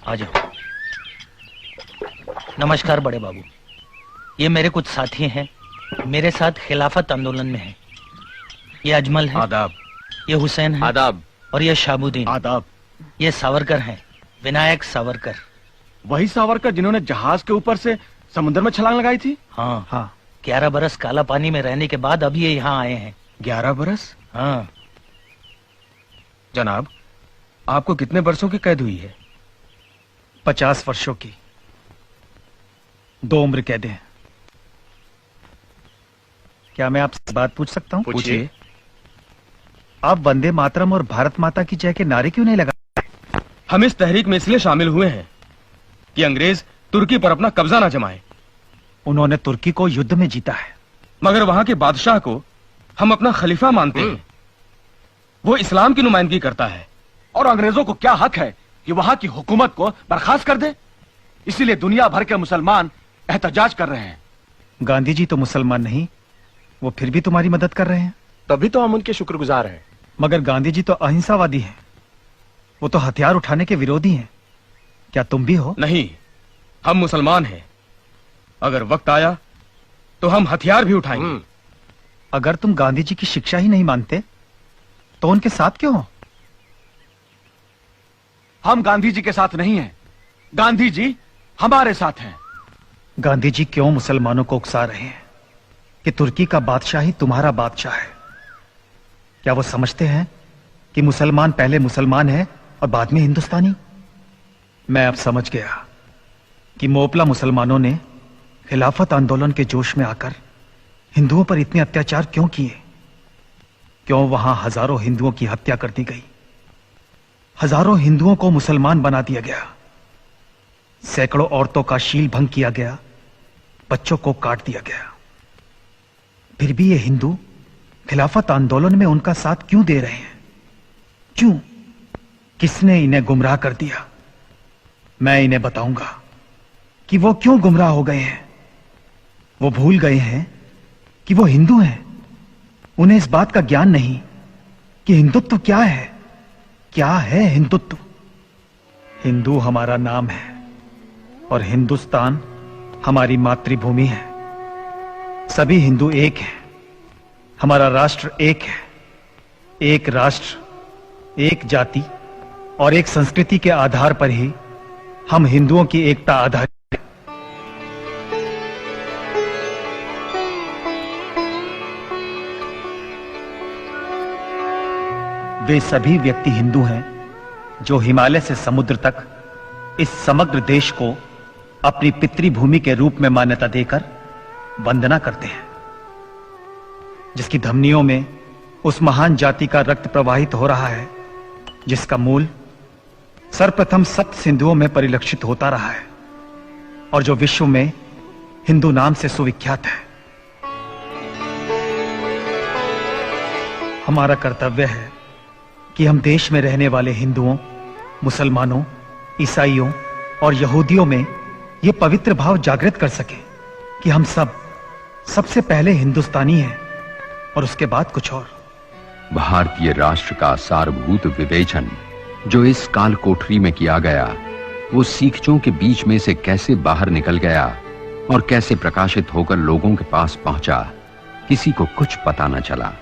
आ जाओ। नमस्कार बड़े बाबू, ये मेरे कुछ साथी हैं, मेरे साथ खिलाफत आंदोलन में हैं। ये अजमल है। आदाब। ये हुसैन है। आदाब। और ये शाहबुद्दीन। आदाब। ये सावरकर हैं, विनायक सावरकर। वही सावरकर जिन्होंने जहाज के ऊपर से समुद्र में छलांग लगाई थी? हाँ हाँ। 11 बरस काला पानी में रहने के बाद अब ये यहाँ आए हैं। 11 बरस? हाँ। जनाब, आपको कितने वर्षों की कैद हुई है? 50 वर्षों की। 2 उम्र कैद हैं। क्या मैं आपसे बात पूछ सकता हूँ? पूछिए। आप वंदे मातरम और भारत माता की जय के नारे क्यों नहीं लगा? हम इस तहरीक में इसलिए शामिल हुए हैं कि अंग्रेज तुर्की पर अपना कब्जा न जमाए। उन्होंने तुर्की को युद्ध में जीता है, मगर वहां के बादशाह को हम अपना खलीफा मानते हैं। वो इस्लाम की नुमाइंदगी करता है और अंग्रेजों को क्या हक है कि वहां की हुकूमत को बर्खास्त कर दे? इसीलिए दुनिया भर के मुसलमान एहतजाज कर रहे हैं। गांधी जी तो मुसलमान नहीं, वो फिर भी तुम्हारी मदद कर रहे हैं। तभी तो हम उनके शुक्रगुजार हैं। मगर गांधी जी तो अहिंसावादी हैं, वो तो हथियार उठाने के विरोधी हैं। क्या तुम भी हो? नहीं, हम मुसलमान हैं। अगर वक्त आया तो हम हथियार भी उठाएंगे। अगर तुम गांधी जी की शिक्षा ही नहीं मानते तो उनके साथ क्यों हो? हम गांधी जी के साथ नहीं हैं, गांधी जी हमारे साथ हैं। गांधी जी क्यों मुसलमानों को उकसा रहे हैं कि तुर्की का बादशाह ही तुम्हारा बादशाह है? क्या वो समझते हैं कि मुसलमान पहले मुसलमान है और बाद में हिंदुस्तानी? मैं अब समझ गया कि मोपला मुसलमानों ने खिलाफत आंदोलन के जोश में आकर हिंदुओं पर इतने अत्याचार क्यों किए। क्यों वहां हजारों हिंदुओं की हत्या कर दी गई, हजारों हिंदुओं को मुसलमान बना दिया गया, सैकड़ों औरतों का शील भंग किया गया, बच्चों को काट दिया गया। फिर भी ये हिंदू खिलाफत आंदोलन में उनका साथ क्यों दे रहे हैं? क्यों? किसने इन्हें गुमराह कर दिया? मैं इन्हें बताऊंगा कि वो क्यों गुमराह हो गए हैं। वो भूल गए हैं कि वो हिंदू हैं। उन्हें इस बात का ज्ञान नहीं कि हिंदुत्व क्या है। क्या है हिंदुत्व? हिंदू हमारा नाम है और हिंदुस्तान हमारी मातृभूमि है। सभी हिंदू एक हैं। हमारा राष्ट्र एक है। एक राष्ट्र, एक जाति और एक संस्कृति के आधार पर ही हम हिंदुओं की एकता आधारित। वे सभी व्यक्ति हिंदू हैं जो हिमालय से समुद्र तक इस समग्र देश को अपनी पितृभूमि के रूप में मान्यता देकर वंदना करते हैं, जिसकी धमनियों में उस महान जाति का रक्त प्रवाहित हो रहा है जिसका मूल सर्वप्रथम सप्त सिंधुओं में परिलक्षित होता रहा है और जो विश्व में हिंदू नाम से सुविख्यात है। हमारा कर्तव्य है कि हम देश में रहने वाले हिंदुओं, मुसलमानों, ईसाइयों और यहूदियों में यह पवित्र भाव जागृत कर सकें कि हम सब सबसे पहले हिंदुस्तानी हैं और उसके बाद कुछ और। भारतीय राष्ट्र का सारभूत विवेचन जो इस काल कोठरी में किया गया, वो सीखचों के बीच में से कैसे बाहर निकल गया और कैसे प्रकाशित होकर लोगों के पास पहुंचा, किसी को कुछ पता न चला।